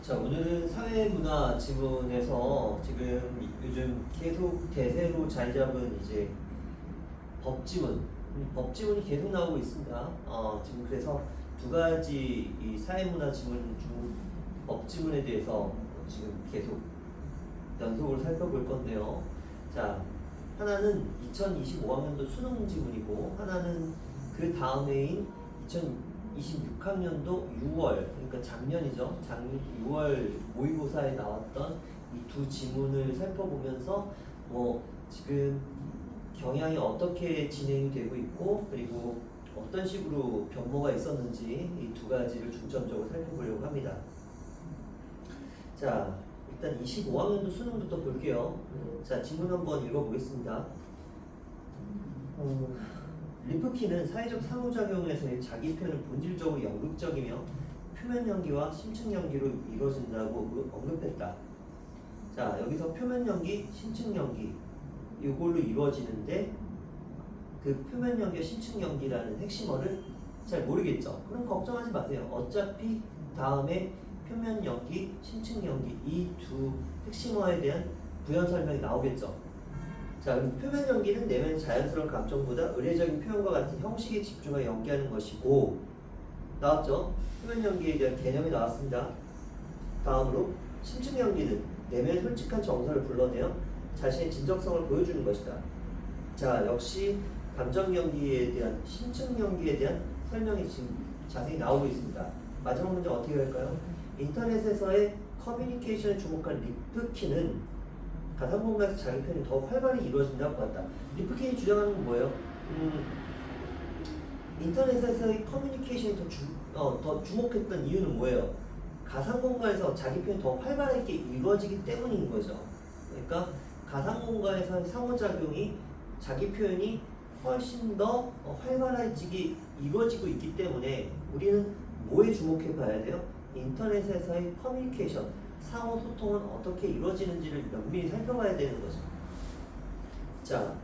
자, 오늘은 사회문화 지문에서 지금 요즘 계속 대세로 자리 잡은 이제 법지문, 법지문이 계속 나오고 있습니다. 지금 그래서 두 가지 이 사회문화 지문 중 법지문에 대해서 지금 계속 연속으로 살펴볼 건데요. 자, 하나는 2025학년도 수능 지문이고 하나는 그 다음해인 2026학년도 6월, 그러니까 작년이죠. 작년 6월 모의고사에 나왔던 이 두 지문을 살펴보면서 지금 경향이 어떻게 진행이 되고 있고 그리고 어떤 식으로 변모가 있었는지 이 두 가지를 중점적으로 살펴보려고 합니다. 자, 일단 25학년도 수능부터 볼게요. 자, 지문 한번 읽어보겠습니다. 리프킨은 사회적 상호작용에서의 자기 표현은 본질적으로 연극적이며 표면 연기와 심층 연기로 이루어진다고 언급했다. 자, 여기서 표면 연기, 심층 연기 이걸로 이루어지는데 그 표면 연기와 심층 연기라는 핵심어를 잘 모르겠죠. 그럼 걱정하지 마세요. 어차피 다음에 표면 연기, 심층 연기 이 두 핵심어에 대한 부연 설명이 나오겠죠. 자, 그럼 표면 연기는 내면의 자연스러운 감정보다 의례적인 표현과 같은 형식에 집중하여 연기하는 것이고 나왔죠? 표면 연기에 대한 개념이 나왔습니다. 다음으로 심층 연기는 내면의 솔직한 정서를 불러내어 자신의 진정성을 보여주는 것이다. 자, 역시 감정 연기에 대한 심층 연기에 대한 설명이 지금 자세히 나오고 있습니다. 마지막 문제 어떻게 할까요? 인터넷에서의 커뮤니케이션에 주목한 리프킨은 가상 공간에서 자기 표현이 더 활발히 이루어진다고 봤다. 리프킨이 주장하는 건 뭐예요? 인터넷에서의 커뮤니케이션이 더 주목했던 이유는 뭐예요? 가상 공간에서 자기 표현이 더 활발하게 이루어지기 때문인 거죠. 그러니까 가상 공간에서의 상호작용이 자기 표현이 훨씬 더 활발해지게 이루어지고 있기 때문에 우리는 뭐에 주목해 봐야 돼요? 인터넷에서의 커뮤니케이션, 상호 소통은 어떻게 이루어지는지를 면밀히 살펴봐야 되는 거죠. 자,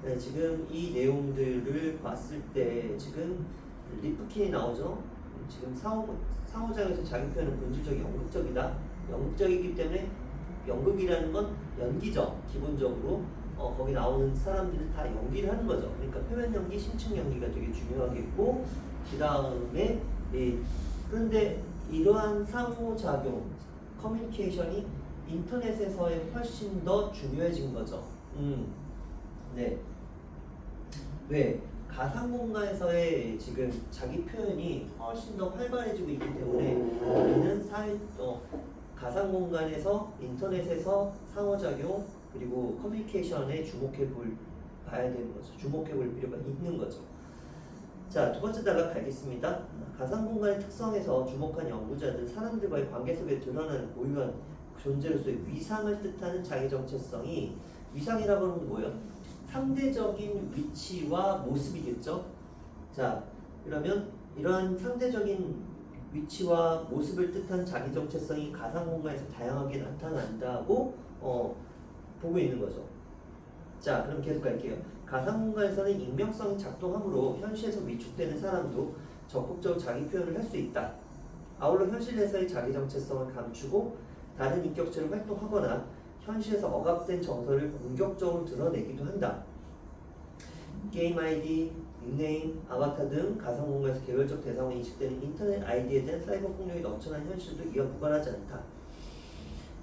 네, 지금 이 내용들을 봤을 때 지금 리프킨이 나오죠. 지금 상호작용에서 자기 표현은 본질적인 연극적이다. 연극적이기 때문에 연극이라는 건 연기죠. 기본적으로 거기 나오는 사람들은 다 연기를 하는 거죠. 그러니까 표면 연기, 심층 연기가 되게 중요하겠고 그 다음에 그런데 이러한 상호작용, 커뮤니케이션이 인터넷에서의 훨씬 더 중요해진 거죠. 네. 왜? 가상 공간에서의 지금 자기 표현이 훨씬 더 활발해지고 있기 때문에 우리는 가상 공간에서 인터넷에서 상호작용 그리고 커뮤니케이션에 봐야 되는 거죠. 주목해 볼 필요가 있는 거죠. 자, 두 번째 단락 가겠습니다. 가상 공간의 특성에서 주목한 연구자들은 사람들과의 관계 속에 드러나는 고유한 존재로서의 위상을 뜻하는 자기 정체성이 위상이라고 하는 건 뭐예요? 상대적인 위치와 모습이겠죠. 자, 그러면 이러한 상대적인 위치와 모습을 뜻하는 자기 정체성이 가상 공간에서 다양하게 나타난다고 보고 있는 거죠. 자, 그럼 계속 갈게요. 가상 공간에서는 익명성이 작동하므로 현실에서 위축되는 사람도 적극적으로 자기 표현을 할 수 있다. 아울러 현실에서의 자기 정체성을 감추고 다른 인격체로 활동하거나 현실에서 억압된 정서를 공격적으로 드러내기도 한다. 게임 아이디, 닉네임, 아바타 등 가상 공간에서 개별적 대상으로 인식되는 인터넷 아이디에 대한 사이버 폭력이 넘쳐나는 현실도 이와 무관하지 않다.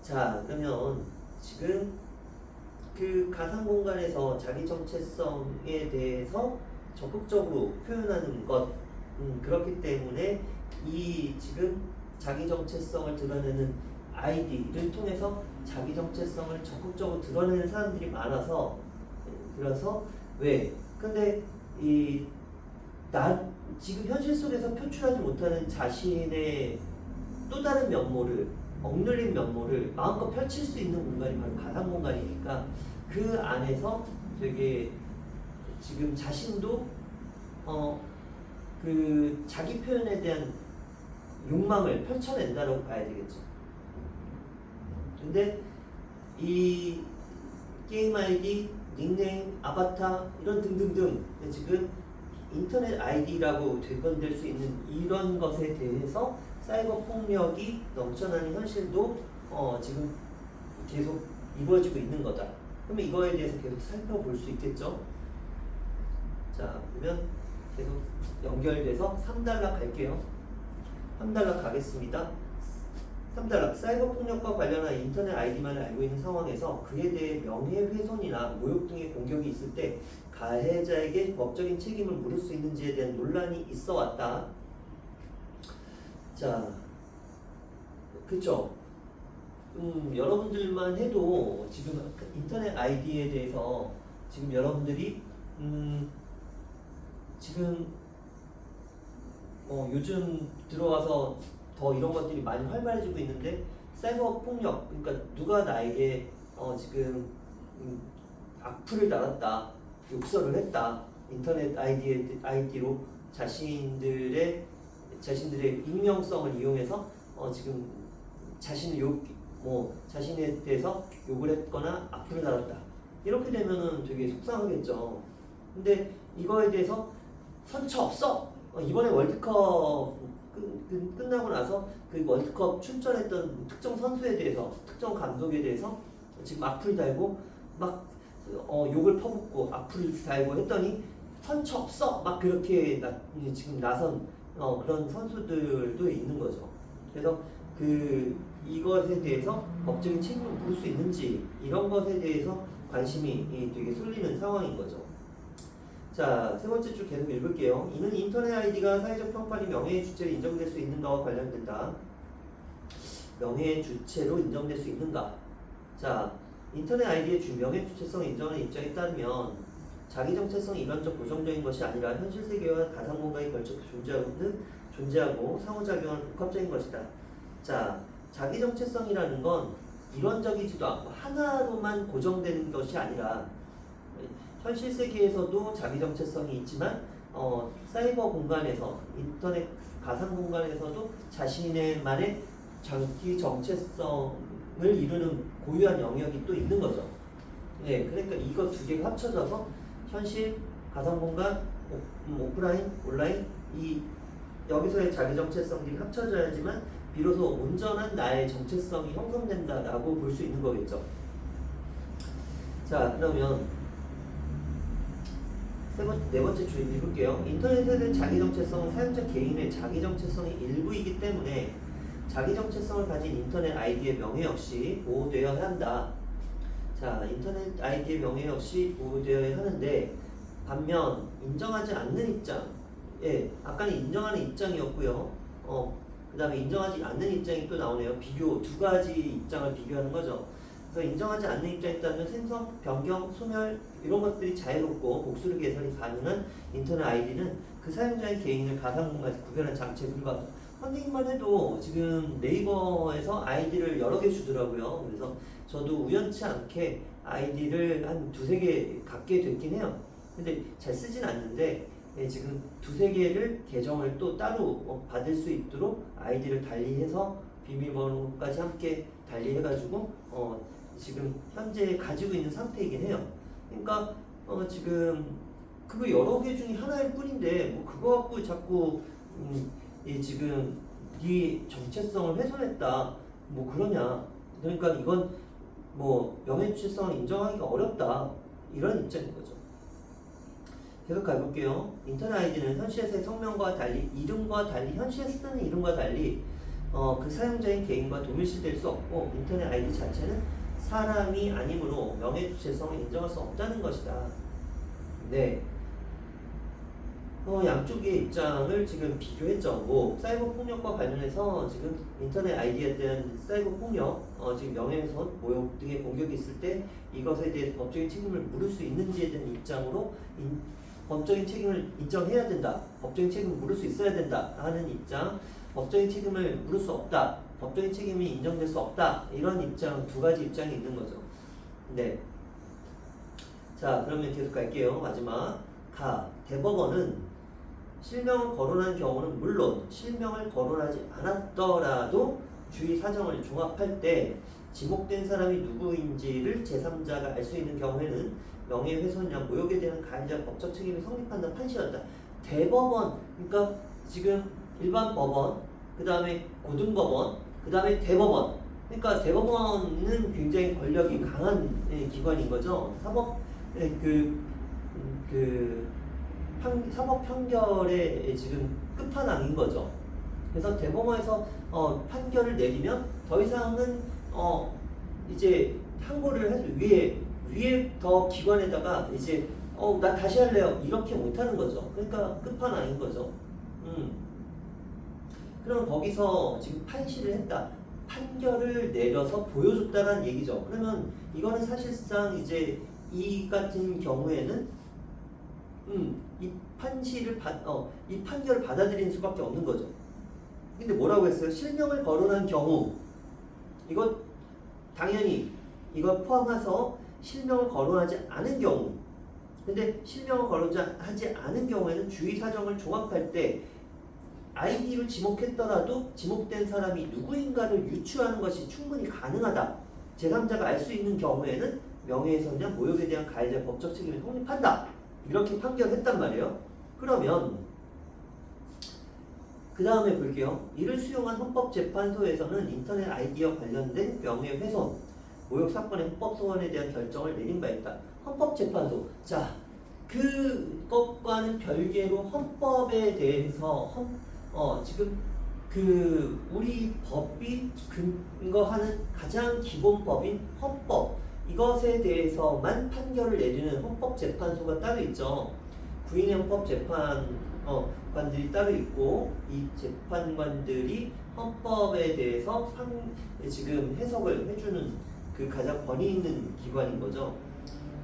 자, 그러면 지금 그 가상 공간에서 자기 정체성에 대해서 적극적으로 표현하는 것, 그렇기 때문에 이 지금 자기 정체성을 드러내는 아이디를 통해서 자기 정체성을 적극적으로 드러내는 사람들이 많아서 그래서 왜? 근데 지금 현실 속에서 표출하지 못하는 자신의 또 다른 면모를 억눌린 면모를 마음껏 펼칠 수 있는 공간이 바로 가상 공간이니까 그 안에서 되게 지금 자신도 그 자기 표현에 대한 욕망을 펼쳐낸다고 봐야 되겠죠. 근데 이 게임 아이디, 닉네임, 아바타 이런 등등등 지금 인터넷 아이디라고 되건될 수 있는 이런 것에 대해서 사이버 폭력이 넘쳐나는 현실도 지금 계속 이루어지고 있는 거다. 그러면 이거에 대해서 계속 살펴볼 수 있겠죠. 자, 그러면 계속 연결돼서 3단락 갈게요. 3단락 가겠습니다. 3단락 사이버 폭력과 관련한 인터넷 아이디만을 알고 있는 상황에서 그에 대해 명예훼손이나 모욕 등의 공격이 있을 때 가해자에게 법적인 책임을 물을 수 있는지에 대한 논란이 있어 왔다. 자, 그쵸? 여러분들만 해도 지금 인터넷 아이디에 대해서 지금 여러분들이 지금 요즘 들어와서 더 이런 것들이 많이 활발해지고 있는데 사이버 폭력, 그러니까 누가 나에게 지금 악플을 달았다, 욕설을 했다, 인터넷 아이디로 자신들의 익명성을 이용해서 지금 자신에 대해서 욕을 했거나 악플을 달았다. 이렇게 되면은 되게 속상하겠죠. 근데 이거에 대해서 선처 없어. 이번에 월드컵 끝나고 나서 그 월드컵 출전했던 특정 선수에 대해서, 특정 감독에 대해서 지금 악플 달고 막 욕을 퍼붓고 악플 달고 했더니 선처 없어. 막 그렇게 지금 나선 그런 선수들도 있는 거죠. 그래서 이것에 대해서 법적인 책임을 물을 수 있는지 이런 것에 대해서 관심이 되게 쏠리는 상황인 거죠. 자, 세 번째 줄 계속 읽을게요. 이는 인터넷 아이디가 사회적 평판이 명예의 주체로 인정될 수 있는가와 관련된다. 명예의 주체로 인정될 수 있는가? 자, 인터넷 아이디의 명예 주체성을 인정하는 입장에 따르면 자기 정체성이 일반적 고정적인 것이 아니라 현실 세계와 가상 공간에 걸쳐 존재하고 상호작용하는 복합적인 것이다. 자, 자기 정체성이라는 건 일원적이지도 않고 하나로만 고정되는 것이 아니라 현실 세계에서도 자기 정체성이 있지만 사이버 공간에서, 인터넷 가상 공간에서도 자신의만의 자기 정체성을 이루는 고유한 영역이 또 있는 거죠. 네, 그러니까 이거 두 개가 합쳐져서 현실, 가상 공간, 오프라인, 온라인 여기서의 자기 정체성들이 합쳐져야지만 비로소 온전한 나의 정체성이 형성된다라고 볼 수 있는 거겠죠. 자, 그러면 네 번째 줄 읽을게요. 인터넷에는 자기 정체성은 사용자 개인의 자기 정체성의 일부이기 때문에 자기 정체성을 가진 인터넷 아이디의 명예 역시 보호되어야 한다. 자, 인터넷 아이디의 명예 역시 보호되어야 하는데 반면 인정하지 않는 입장, 아까는 인정하는 입장이었고요. 그 다음에 인정하지 않는 입장이 또 나오네요. 두 가지 입장을 비교하는 거죠. 그래서 인정하지 않는 입장에 있다면 생성, 변경, 소멸 이런 것들이 자유롭고 복수를 개설이 가능한 인터넷 아이디는 그 사용자의 개인을 가상 공간에서 구별하는 장치에 불과하다. 선생님만 해도 지금 네이버에서 아이디를 여러 개 주더라고요. 그래서 저도 우연치 않게 아이디를 한 두세 개 갖게 됐긴 해요. 근데 잘 쓰진 않는데 지금 두세 개를 계정을 또 따로 받을 수 있도록 아이디를 달리해서 비밀번호까지 함께 달리해가지고 지금 현재 가지고 있는 상태이긴 해요. 그러니까 지금 그거 여러 개 중에 하나일 뿐인데 뭐 그거 갖고 자꾸 지금 네 정체성을 훼손했다 뭐 그러냐. 그러니까 이건 뭐 명예주체성을 인정하기가 어렵다 이런 입장인 거죠. 계속 가볼게요. 인터넷 아이디는 현실에서의 성명과 달리 이름과 달리 현실에 쓰는 이름과 달리 그 사용자인 개인과 동일시될 수 없고 인터넷 아이디 자체는 사람이 아니므로 명예주체성을 인정할 수 없다는 것이다. 네. 양쪽의 입장을 지금 비교했죠. 뭐 사이버 폭력과 관련해서 지금 인터넷 아이디에 대한 사이버 폭력, 지금 명예훼손, 모욕 등의 공격이 있을 때 이것에 대해 법적인 책임을 물을 수 있는지에 대한 입장으로 법적인 책임을 인정해야 된다. 법적인 책임을 물을 수 있어야 된다 하는 입장, 법적인 책임을 물을 수 없다. 법적인 책임이 인정될 수 없다. 이런 입장, 두 가지 입장이 있는 거죠. 네. 자, 그러면 계속 갈게요. 마지막. 대법원은 실명을 거론한 경우는 물론 실명을 거론하지 않았더라도 주의 사정을 종합할 때 지목된 사람이 누구인지를 제3자가 알 수 있는 경우에는 명예훼손이나 모욕에 대한 가해자 법적 책임이 성립한다는 판시였다. 대법원, 그러니까 지금 일반 법원, 그 다음에 고등법원, 그 다음에 대법원. 그러니까 대법원은 굉장히 권력이 강한 기관인 거죠. 사법 판결의 지금 끝판왕인 거죠. 그래서 대법원에서 판결을 내리면 더 이상은 이제 항고를 해서 위에 더 기관에다가 이제 나 다시 할래요 이렇게 못하는 거죠. 그러니까 끝판왕인 거죠. 그럼 거기서 지금 판시를 했다. 판결을 내려서 보여줬다라는 얘기죠. 그러면 이거는 사실상 이제 이 같은 경우에는 이 이 판결을 받아들이는 수밖에 없는 거죠. 근데 뭐라고 했어요? 실명을 거론한 경우 이거 당연히 이걸 포함해서 실명을 거론하지 않은 경우 근데 실명을 거론하지 않은 경우에는 주의 사정을 종합할 때 아이디로 지목했더라도 지목된 사람이 누구인가를 유추하는 것이 충분히 가능하다. 제3자가 알 수 있는 경우에는 명예훼손이나 모욕에 대한 가해자 법적 책임이 성립한다. 이렇게 판결했단 말이에요. 그러면 그 다음에 볼게요. 이를 수용한 헌법재판소에서는 인터넷 아이디와 관련된 명예훼손, 모욕 사건의 헌법소원에 대한 결정을 내린 바 있다. 헌법재판소. 자, 그것과는 별개로 헌법에 대해서 지금 우리 법이 근거하는 가장 기본법인 헌법 이것에 대해서만 판결을 내리는 헌법재판소가 따로 있죠. 구인의 헌법재판관들이 따로 있고 이 재판관들이 헌법에 대해서 지금 해석을 해주는 그 가장 권위 있는 기관인 거죠.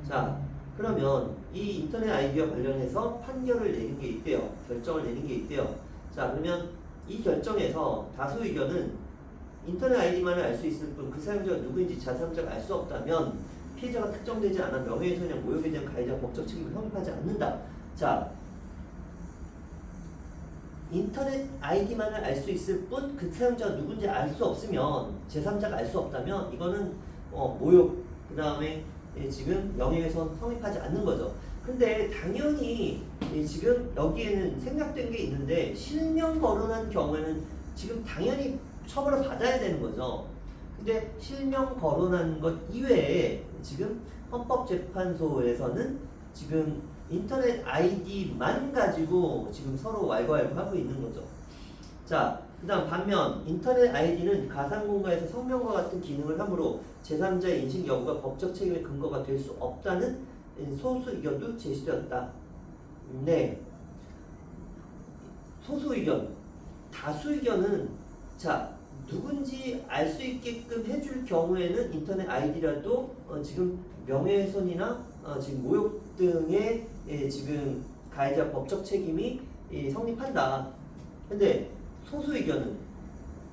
자, 그러면 이 인터넷 아이디와 관련해서 판결을 내린 게 있대요. 결정을 내린 게 있대요. 자, 그러면 이 결정에서 다수 의견은 인터넷 아이디만을 알 수 있을 뿐 그 사용자가 누구인지 제3자가 알 수 없다면 피해자가 특정되지 않아 명예훼손이나 모욕에 대한 가해자 법적 책임을 성립하지 않는다. 자, 인터넷 아이디만을 알 수 있을 뿐 그 사용자가 누군지 알 수 없으면 제3자가 알 수 없다면 이거는 모욕 그 다음에 지금 명예훼손 성립하지 않는 거죠. 근데 당연히 지금 여기에는 생략된 게 있는데 실명 거론한 경우에는 지금 당연히 처벌을 받아야 되는 거죠. 근데 실명 거론한 것 이외에 지금 헌법재판소에서는 지금 인터넷 아이디만 가지고 지금 서로 왈가왈부하고 있는 거죠. 자, 그 다음 반면 인터넷 아이디는 가상공간에서 성명과 같은 기능을 하므로 제3자의 인식 여부가 법적 책임의 근거가 될 수 없다는 소수 의견도 제시되었다. 네. 소수 의견. 다수 의견은 자, 누군지 알 수 있게끔 해줄 경우에는 인터넷 아이디라도 지금 명예훼손이나 지금 모욕 등의 지금 가해자 법적 책임이 성립한다. 근데 소수 의견은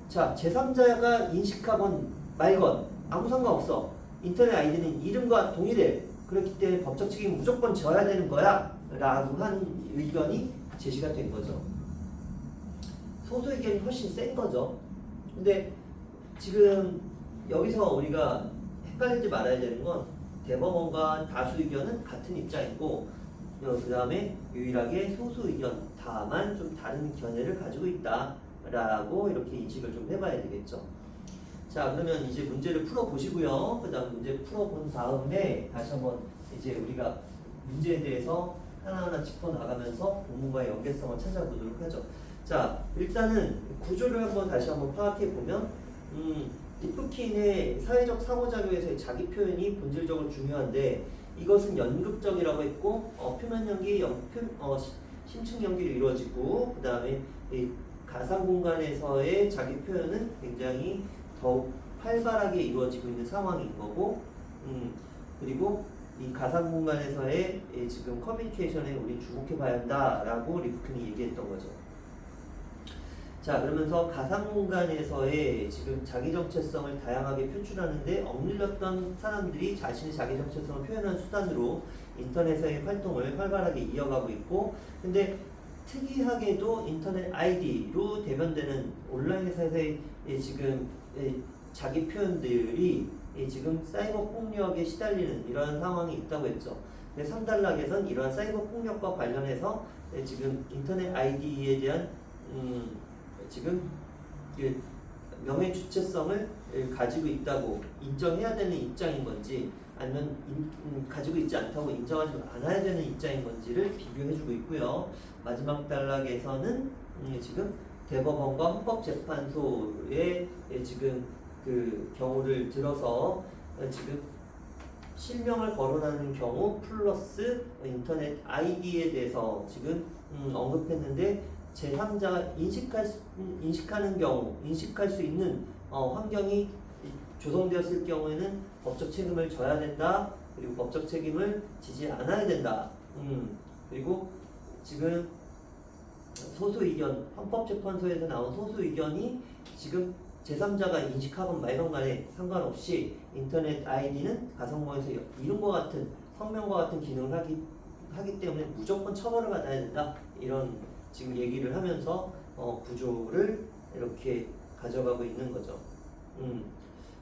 자, 제3자가 인식하건 말건 아무 상관없어. 인터넷 아이디는 이름과 동일해. 그렇기 때문에 법적 책임이 무조건 져야 되는 거야 라고 한 의견이 제시가 된 거죠. 소수 의견이 훨씬 센 거죠. 근데 지금 여기서 우리가 헷갈리지 말아야 되는 건 대법원과 다수 의견은 같은 입장이고 그 다음에 유일하게 소수 의견 다만 좀 다른 견해를 가지고 있다 라고 이렇게 인식을 좀 해봐야 되겠죠. 자, 그러면 이제 문제를 풀어보시고요. 그 다음 문제 풀어본 다음에 다시 한번 이제 우리가 문제에 대해서 하나하나 짚어나가면서 본문과의 연계성을 찾아보도록 하죠. 자, 일단은 구조를 한번 다시 한번 파악해보면 리프킨의 사회적 상호작용에서의 자기 표현이 본질적으로 중요한데 이것은 연극적이라고 했고 표면 연기, 심층 연기로 이루어지고 그 다음에 가상 공간에서의 자기 표현은 굉장히 더욱 활발하게 이루어지고 있는 상황인 거고 그리고 이 가상 공간에서의 지금 커뮤니케이션에 우리 주목해 봐야 한다라고 리프킨이 얘기했던 거죠. 자, 그러면서 가상 공간에서의 지금 자기 정체성을 다양하게 표출하는데 억눌렸던 사람들이 자신의 자기 정체성을 표현하는 수단으로 인터넷의 활동을 활발하게 이어가고 있고, 근데 특이하게도 인터넷 아이디로 대변되는 온라인에서의 지금 자기 표현들이 지금 사이버 폭력에 시달리는 이런 상황이 있다고 했죠. 근데 3단락에선 이러한 사이버 폭력과 관련해서 지금 인터넷 아이디에 대한 지금 그 명예 주체성을 가지고 있다고 인정해야 되는 입장인 건지 아니면 가지고 있지 않다고 인정하지 않아야 되는 입장인 건지를 비교해주고 있고요. 마지막 단락에서는 지금 대법원과 헌법재판소의 지금 그 경우를 들어서 지금 실명을 거론하는 경우 플러스 인터넷 아이디에 대해서 지금 언급했는데 제3자가 인식하는 경우, 인식할 수 있는 환경이 조성되었을 경우에는 법적 책임을 져야 된다. 그리고 법적 책임을 지지 않아야 된다. 그리고 지금 소수 의견, 헌법재판소에서 나온 소수 의견이 지금 제3자가 인식하건 말건 간에 상관없이 인터넷 아이디는 가상공간에서 이름과 같은 성명과 같은 기능을 하기 때문에 무조건 처벌을 받아야 된다. 이런 지금 얘기를 하면서 구조를 이렇게 가져가고 있는 거죠.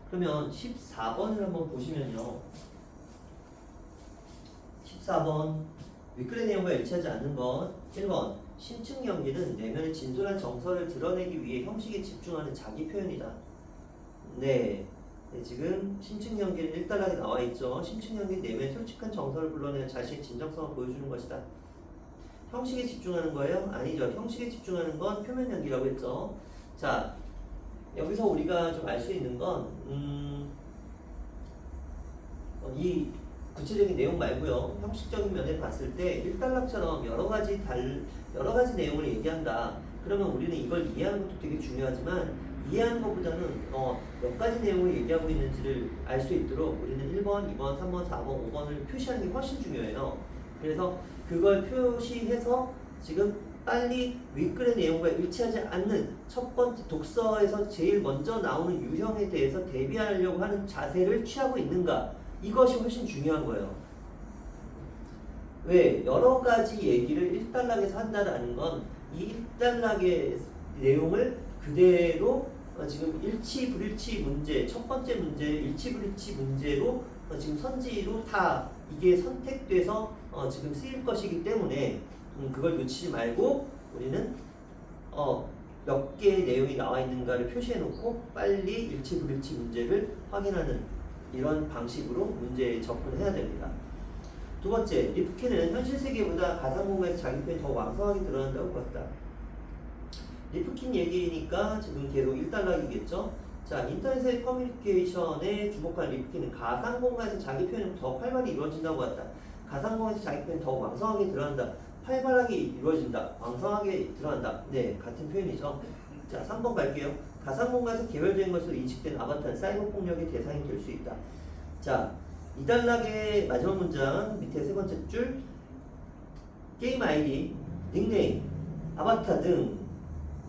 그러면 14번을 한번 보시면요. 14번 윗글의 내용과 일치하지 않는 건 1번 심층 연기는 내면의 진솔한 정서를 드러내기 위해 형식에 집중하는 자기 표현이다. 네, 지금 심층 연기는 1단락에 나와 있죠. 심층 연기는 내면의 솔직한 정서를 불러내는 자신의 진정성을 보여주는 것이다. 형식에 집중하는 거예요? 아니죠. 형식에 집중하는 건 표면 연기라고 했죠. 자, 여기서 우리가 좀 알 수 있는 건 이 구체적인 내용 말고요. 형식적인 면에 봤을 때 1단락처럼 여러 가지 내용을 얘기한다. 그러면 우리는 이걸 이해하는 것도 되게 중요하지만 이해하는 것보다는 몇 가지 내용을 얘기하고 있는지를 알 수 있도록 우리는 1번, 2번, 3번, 4번, 5번을 표시하는 게 훨씬 중요해요. 그래서 그걸 표시해서 지금 빨리 윗글의 내용과 일치하지 않는 첫 번째 독서에서 제일 먼저 나오는 유형에 대해서 대비하려고 하는 자세를 취하고 있는가, 이것이 훨씬 중요한 거예요. 왜? 여러 가지 얘기를 1단락에서 한다는 건 이 1단락의 내용을 그대로 지금 일치 불일치 문제, 첫 번째 문제 일치 불일치 문제로 지금 선지로 다 이게 선택돼서 지금 쓰일 것이기 때문에 그걸 놓치지 말고 우리는 몇 개의 내용이 나와 있는가를 표시해 놓고 빨리 일치 불일치 문제를 확인하는 이런 방식으로 문제에 접근해야 됩니다. 두 번째, 리프킨은 현실 세계보다 가상 공간에서 자기 표현이 더 왕성하게 드러난다고 봤다. 리프킨 얘기니까 지금 계속 1단락이겠죠. 자, 인터넷의 커뮤니케이션에 주목한 리프킨은 가상 공간에서 자기 표현이 더 활발히 이루어진다고 봤다. 가상 공간에서 자기 표현이 더 왕성하게 드러난다. 활발하게 이루어진다. 왕성하게 드러난다. 네, 같은 표현이죠. 자, 3번 갈게요. 가상 공간에서 개별적인 것으로 인식된 아바타는 사이버 폭력의 대상이 될 수 있다. 자, 2단락의 마지막 문장 밑에 세 번째 줄, 게임 아이디, 닉네임, 아바타 등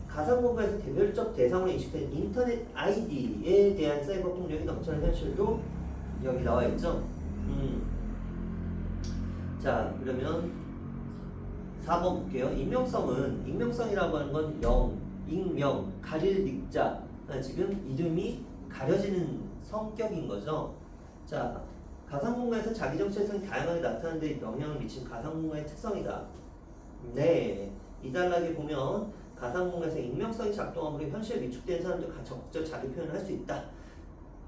가상 공간에서 개별적 대상으로 인식된 인터넷 아이디에 대한 사이버 폭력이 넘쳐나는 현실도 여기 나와 있죠. 자, 그러면 4번 볼게요. 익명성이라고 하는 건 익명, 가릴 닉자, 지금 이름이 가려지는 성격인 거죠. 자, 가상공간에서 자기 정체성이 다양하게 나타나는 데 영향을 미친 가상공간의 특성이다. 네, 이 단락에 보면 가상공간에서 익명성이 작동함으로 현실에 위축된 사람도 적극적 자기 표현을 할 수 있다.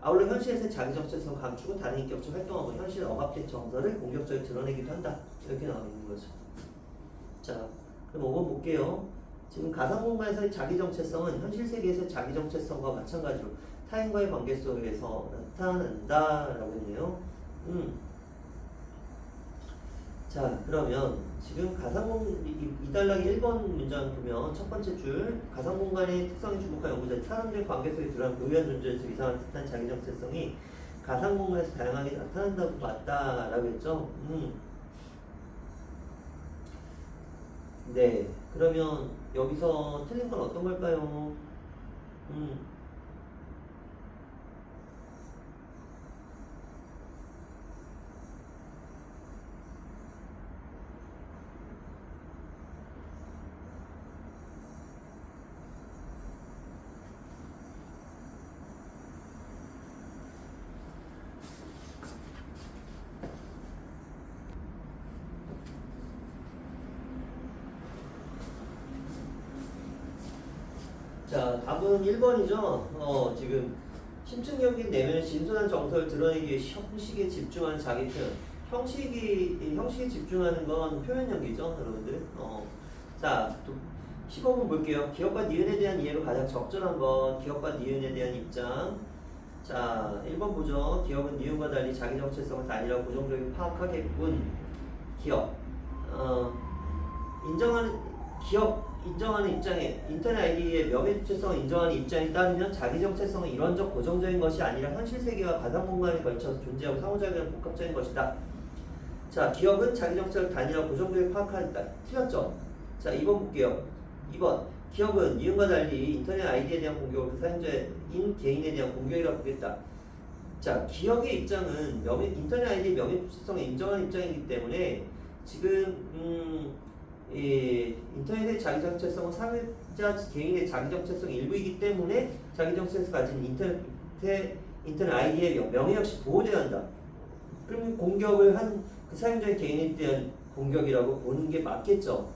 아울러 현실에서 자기 정체성을 감추고 다른 인격적 활동함으로 현실에 억압된 정서를 공격적으로 드러내기도 한다. 이렇게 나와 있는 거죠. 자, 그럼 5번 볼게요. 지금 가상공간에서의 자기 정체성은 현실 세계에서의 자기 정체성과 마찬가지로 타인과의 관계 속에서 나타난다라고 했네요. 자, 그러면 지금 이 단락의 1번 문장 보면 첫 번째 줄, 가상공간의 특성에 주목한 연구자, 사람들의 관계 속에 드러난 고유한 존재에서 이상한 듯한 자기 정체성이 가상공간에서 다양하게 나타난다고 봤다라고 했죠. 네, 그러면 여기서 틀린 건 어떤 걸까요? 자, 답은 1번이죠. 지금 심층적인 내면의 진솔한 정서를 드러내기 위해 형식에 집중하는 자기 표현. 형식에 집중하는 건 표현 연기죠, 여러분들. 자, 또 15번 볼게요. 기업과 니은에 대한 이해로 가장 적절한 건 기업과 니은에 대한 입장. 자, 1번 보죠. 기업은 니은과 달리 자기 정체성을 단일하고 고정적으로 파악하겠군. 기업. 인정하는 입장에 인터넷 아이디의 명예 주체성을 인정하는 입장에 따르면 자기 정체성은 이론적 고정적인 것이 아니라 현실 세계와 가상 공간에 걸쳐서 존재하고 상호작용하는 복합적인 것이다. 자, 기업은 자기 정체를 단일하고 고정적으로 파악한다. 틀렸죠? 자, 2번 볼게요. 2번. 기업은 니은과 달리 인터넷 아이디에 대한 공격을 그 사용자인 개인에 대한 공격이라고 보겠다. 자, 기업의 입장은 인터넷 아이디의 명예 주체성을 인정하는 입장이기 때문에 지금 인터넷의 자기 정체성은 사회자 개인의 자기 정체성 일부이기 때문에 자기 정체성을 가진 인터넷 아이디의 명예 역시 보호되어야 한다. 그럼 공격을 한 그 사용자의 개인에 대한 공격이라고 보는 게 맞겠죠.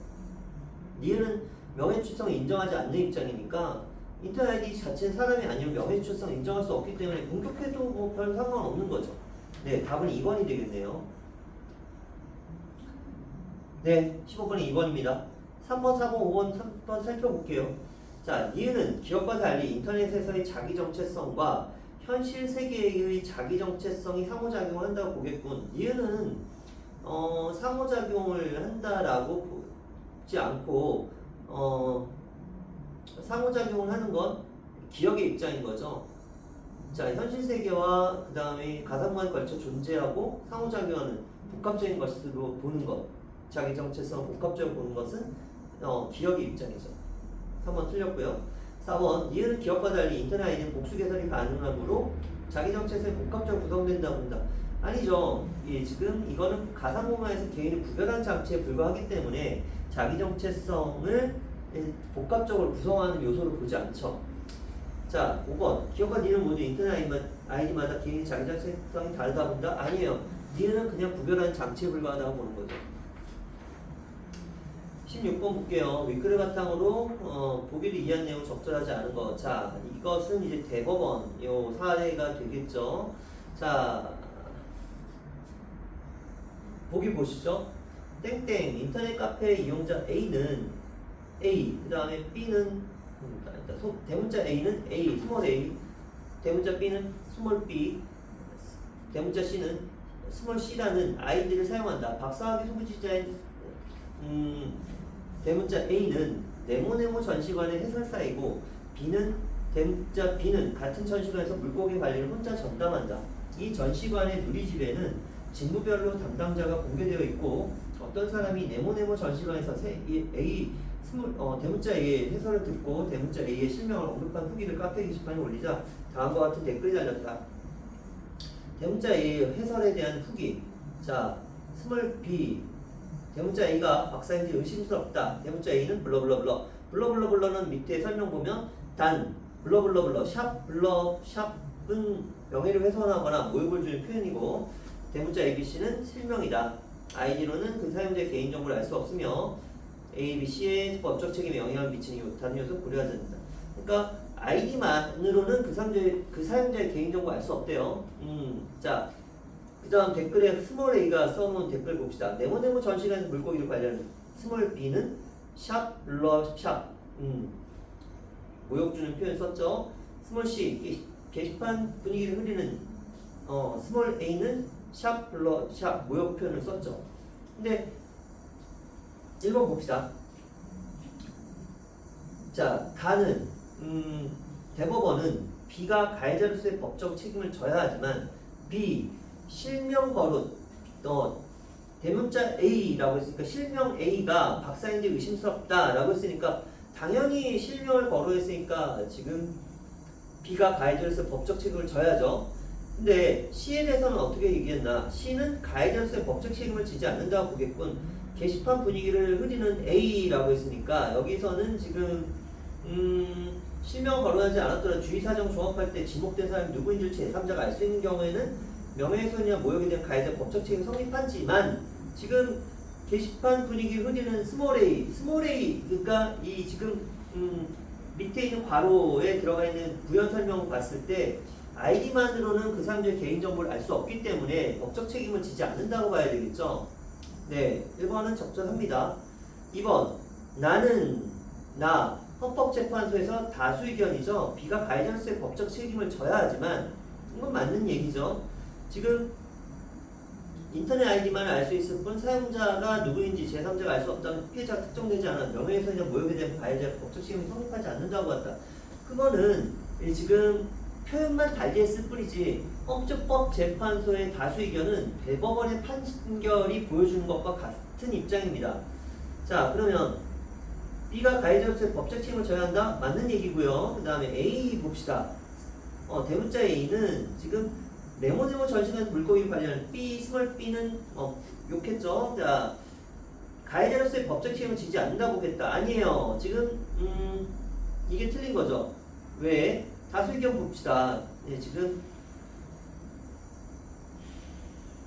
니은은 명예 주체성을 인정하지 않는 입장이니까 인터넷 아이디 자체는 사람이 아니면 명예 주체성을 인정할 수 없기 때문에 공격해도 뭐 별 상관없는 거죠. 네, 답은 2번이 되겠네요. 네, 15번이 2번입니다. 3번, 4번, 5번, 3번 살펴볼게요. 자, 니은은 기업과 달리 인터넷에서의 자기 정체성과 현실 세계의 자기 정체성이 상호작용을 한다고 보겠군. 니은은 상호작용을 한다라고 보지 않고 상호작용을 하는 건 기업의 입장인 거죠. 자, 현실 세계와 그 다음에 가상관에 걸쳐 존재하고 상호작용하는 복합적인 것으로 보는 것. 자기 정체성 복합적으로 보는 것은 기업의 입장이죠. 3번 틀렸고요. 4번 니은은 기업과 달리 인터넷 아이디는 복수 개설이 가능하므로 자기 정체성이 복합적으로 구성된다고 본다. 아니죠. 지금 이거는 가상공간에서 개인을 구별하는 장치에 불과하기 때문에 자기 정체성을 복합적으로 구성하는 요소로 보지 않죠. 자, 5번 기업과 니은 모두 인터넷 아이디마다 개인의 자기 정체성이 다르다고 본다. 아니에요. 니은은 그냥 구별하는 장치에 불과하다고 보는 거죠. 16번 볼게요. 윗글을 바탕으로 보기를 이해한 내용 적절하지 않은 것. 자, 이것은 이제 대법원 요 사례가 되겠죠. 자, 보기 보시죠. 땡땡 인터넷 카페 이용자 A는 A, 그 다음에 B는 대문자 A는 A, 스몰 A, 대문자 B는 스몰 B, 대문자 C는 스몰 C라는 아이디를 사용한다. 박사학위 소비자인 대문자 A는 네모네모 전시관의 해설사이고 대문자 B는 같은 전시관에서 물고기 관리를 혼자 전담한다. 이 전시관의 누리집에는 직무별로 담당자가 공개되어 있고 어떤 사람이 네모네모 전시관에서 대문자 A의 해설을 듣고 대문자 A의 실명을 언급한 후기를 카페 게시판에 올리자 다음과 같은 댓글이 달렸다. 대문자 A의 해설에 대한 후기. 자, 스몰 B 대문자 A가 박사인지 의심스럽다. 대문자 A는 블러블러블러. 블러블러블러는 밑에 설명 보면 단 블러블러블러 샵은 명예를 훼손하거나 모욕을 주는 표현이고 대문자 ABC는 실명이다. 아이디로는 그 사용자의 개인정보를 알 수 없으며 ABC의 법적 책임에 영향을 미치는 다른 요소 고려하지 않는다. 그러니까 아이디만으로는 그 사용자의 개인정보 알 수 없대요. 자, 그 다음 댓글에 스몰 A가 써놓은 댓글 봅시다. 네모네모 전시관에서 물고기를 관리하는 스몰 B는 샵 모욕 주는 표현 썼죠. 스몰 C 게시판 분위기를 흐리는 스몰 A는 샵 모욕 표현을 썼죠. 근데 1번 봅시다. 자, 가는 대법원은 B가 가해자로서의 법적 책임을 져야 하지만 B 실명 거론 대문자 A라고 했으니까 실명 A가 박사인지 의심스럽다라고 했으니까 당연히 실명을 거론했으니까 지금 B가 가해자로서 법적 책임을 져야죠. 근데 C에 대해서는 어떻게 얘기했나? C는 가해자로서의 법적 책임을 지지 않는다고 보겠군. 게시판 분위기를 흐리는 A라고 했으니까 여기서는 지금 실명 거론하지 않았더라도 주의사정 종합할 때 지목된 사람이 누구인지 제3자가 알 수 있는 경우에는 명예훼손이나 모욕에 대한 가해자 법적 책임 성립하지만 지금 게시판 분위기 흐리는 스몰 A 그러니까 이 지금 밑에 있는 괄호에 들어가 있는 부연 설명을 봤을 때 아이디만으로는 그 사람들의 개인정보를 알 수 없기 때문에 법적 책임을 지지 않는다고 봐야 되겠죠. 네, 1번은 적절합니다. 2번 나 헌법재판소에서 다수 의견이죠. B가 가해자로서의 법적 책임을 져야 하지만 이건 맞는 얘기죠. 지금 인터넷 아이디만 알 수 있을 뿐 사용자가 누구인지 제3자가 알 수 없다면 피해자가 특정되지 않아 명예훼손이나 모욕에 대한 가해자 법적 책임이 성립하지 않는다고 한다. 그거는 지금 표현만 달리했을 뿐이지 헌법재판소의 다수 의견은 대법원의 판결이 보여주는 것과 같은 입장입니다. 자, 그러면 B가 가해자로서의 법적 책임을 져야 한다? 맞는 얘기고요. 그 다음에 A 봅시다. 대문자 A는 지금 네모네모 전신한 물고기 관련 B, 스몰 B는 욕했죠. 자, 가해자로서의 법적 책임을 지지 않는다고 보겠다. 아니에요. 지금 이게 틀린 거죠. 왜? 다수 의견 봅시다. 네, 지금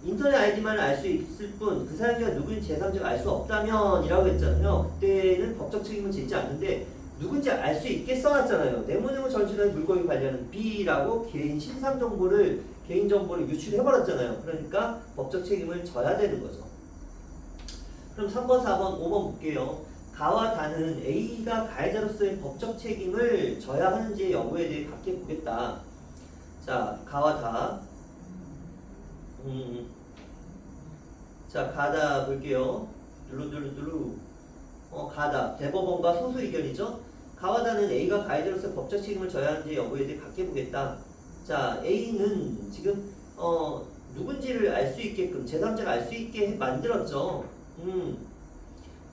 인터넷 아이디만 알 수 있을 뿐 그 사람이 누구인지 제3자가 알 수 없다면 이라고 했잖아요. 그때는 법적 책임을 지지 않는데 누군지 알 수 있게 써놨잖아요. 네모네모 전신한 물고기 관련은 B라고 개인 개인정보를 유출해버렸잖아요. 그러니까 법적 책임을 져야 되는 거죠. 그럼 3번, 4번, 5번 볼게요. 가와 다는 A가 가해자로서의 법적 책임을 져야 하는지 여부에 대해 각기 보겠다. 자, 가와 다. 자, 가다 볼게요. 뚜루뚜루뚜루. 가다. 대법원과 소수 의견이죠. 가와 다는 A가 가해자로서의 법적 책임을 져야 하는지 여부에 대해 각기 보겠다. 자, A는 지금 누군지를 알 수 있게끔 제3자가 알 수 있게 만들었죠.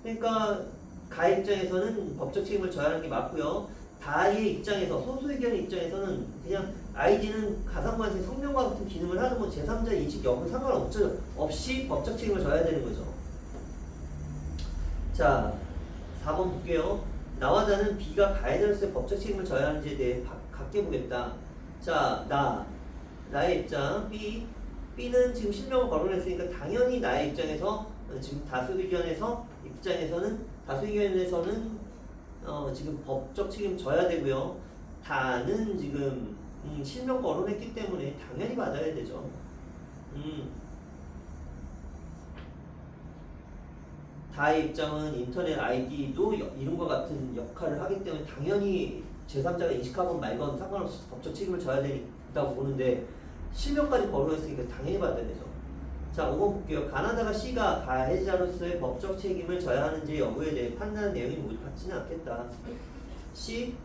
그러니까 가해 입장에서는 법적 책임을 져야 하는 게 맞고요. 다의 입장에서 소수 의견의 입장에서는 그냥 아이디는 가상관세 성명과 같은 기능을 하는 건 제3자 인식 여부 상관없이 법적 책임을 져야 되는 거죠. 자, 4번 볼게요. 나와 다는 B가 가해자로서의 법적 책임을 져야 하는지에 대해 각기 보겠다. 자, 나의 입장 B는 지금 실명을 거론했으니까 당연히 나의 입장에서 지금 다수 의견에서는 지금 법적 책임 져야 되고요. 다는 지금 실명 거론했기 때문에 당연히 받아야 되죠. 다의 입장은 인터넷 아이디도 이름과 같은 역할을 하기 때문에 당연히 제3자가 인식하건 말건 상관없이 법적 책임을 져야 된다고 보는데 실명까지 거론했으니까 당연히 받아야 되죠. 자, 5번 볼게요. 가나다가 C가 가해자로서의 법적 책임을 져야 하는지 여부에 대해 판단한 내용이 모두 같지는 않겠다. C.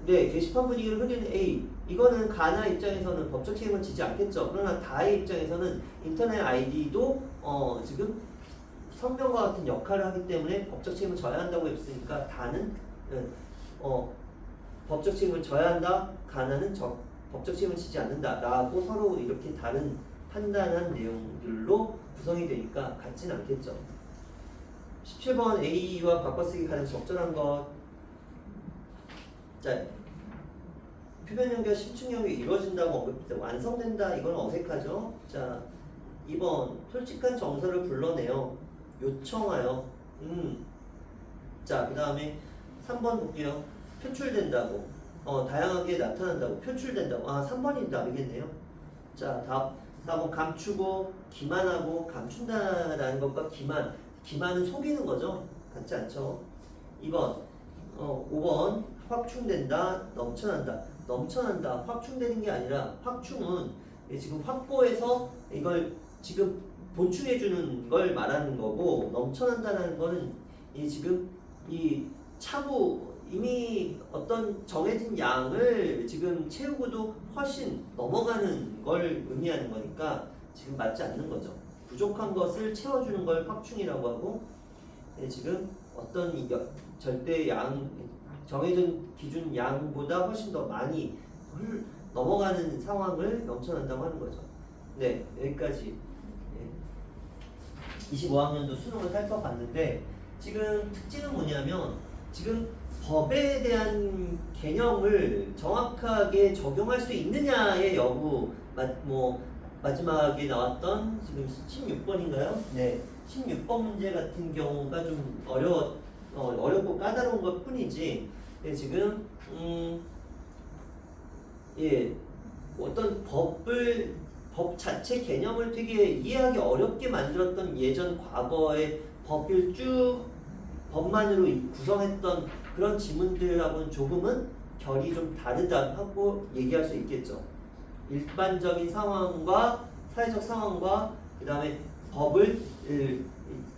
네, 게시판 분위기를 흐리는 A. 이거는 가나 입장에서는 법적 책임을 지지 않겠죠. 그러나 다의 입장에서는 인터넷 아이디도 지금 성명과 같은 역할을 하기 때문에 법적 책임을 져야 한다고 했으니까 다는 법적 책임을 져야 한다. 가나는 법적 책임을 지지 않는다. 라고 서로 이렇게 다른 판단한 내용들로 구성이 되니까 같지는 않겠죠. 17번 A와 바꿔쓰기 가장 적절한 것. 자, 표현 연결 심층 연결이 이루어진다고 언급했을 때 완성된다. 이건 어색하죠. 자, 2번 솔직한 정서를 불러내요. 요청하여. 자, 그 다음에 3번 볼게요. 표출된다고. 다양하게 나타난다고. 표출된다고. 3번이 답이겠네요. 자, 답 4번 감추고 기만하고 감춘다라는 것과 기만은 속이는 거죠. 같지 않죠. 2번 5번 확충된다, 넘쳐난다. 확충되는 게 아니라 확충은 지금 확보해서 이걸 지금 보충해 주는 걸 말하는 거고, 넘쳐난다는 거는 지금 이 차고 이미 어떤 정해진 양을 지금 채우고도 훨씬 넘어가는 걸 의미하는 거니까 지금 맞지 않는 거죠. 부족한 것을 채워주는 걸 확충이라고 하고, 지금 어떤 절대 양, 정해진 기준 양보다 훨씬 더 많이 넘어가는 상황을 넘쳐난다고 하는 거죠. 네, 여기까지 25학년도 수능을 살펴봤는데, 지금 특징은 뭐냐면 지금 법에 대한 개념을 정확하게 적용할 수 있느냐의 여부, 마지막에 나왔던 지금 16번인가요? 네, 16번 문제 같은 경우가 좀 어렵고 까다로운 것 뿐이지, 예, 지금 예, 어떤 법 자체 개념을 되게 이해하기 어렵게 만들었던 예전 과거의 법을 쭉 법만으로 구성했던 그런 지문들하고는 조금은 결이 좀 다르다 하고 얘기할 수 있겠죠. 일반적인 상황과 사회적 상황과 그 다음에 법을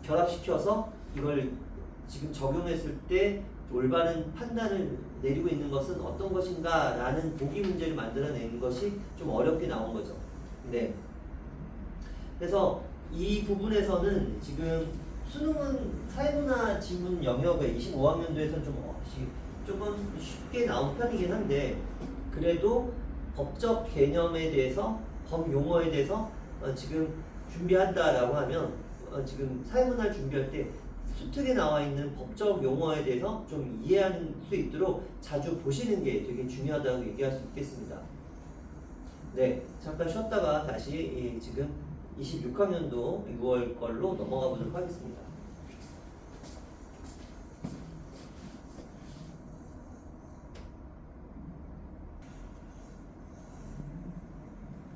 결합시켜서 이걸 지금 적용했을 때 올바른 판단을 내리고 있는 것은 어떤 것인가 라는 보기 문제를 만들어내는 것이 좀 어렵게 나온 거죠. 네. 그래서 이 부분에서는 지금 수능은 사회문화 지문 영역에 25학년도에서는 조금 쉽게 나온 편이긴 한데 그래도 법적 개념에 대해서 법 용어에 대해서 지금 준비한다라고 하면 지금 사회문화를 준비할 때 수특에 나와 있는 법적 용어에 대해서 좀 이해할 수 있도록 자주 보시는 게 되게 중요하다고 얘기할 수 있겠습니다. 네, 잠깐 쉬었다가 다시 지금 26학년도 6월 걸로 넘어가 보도록 하겠습니다.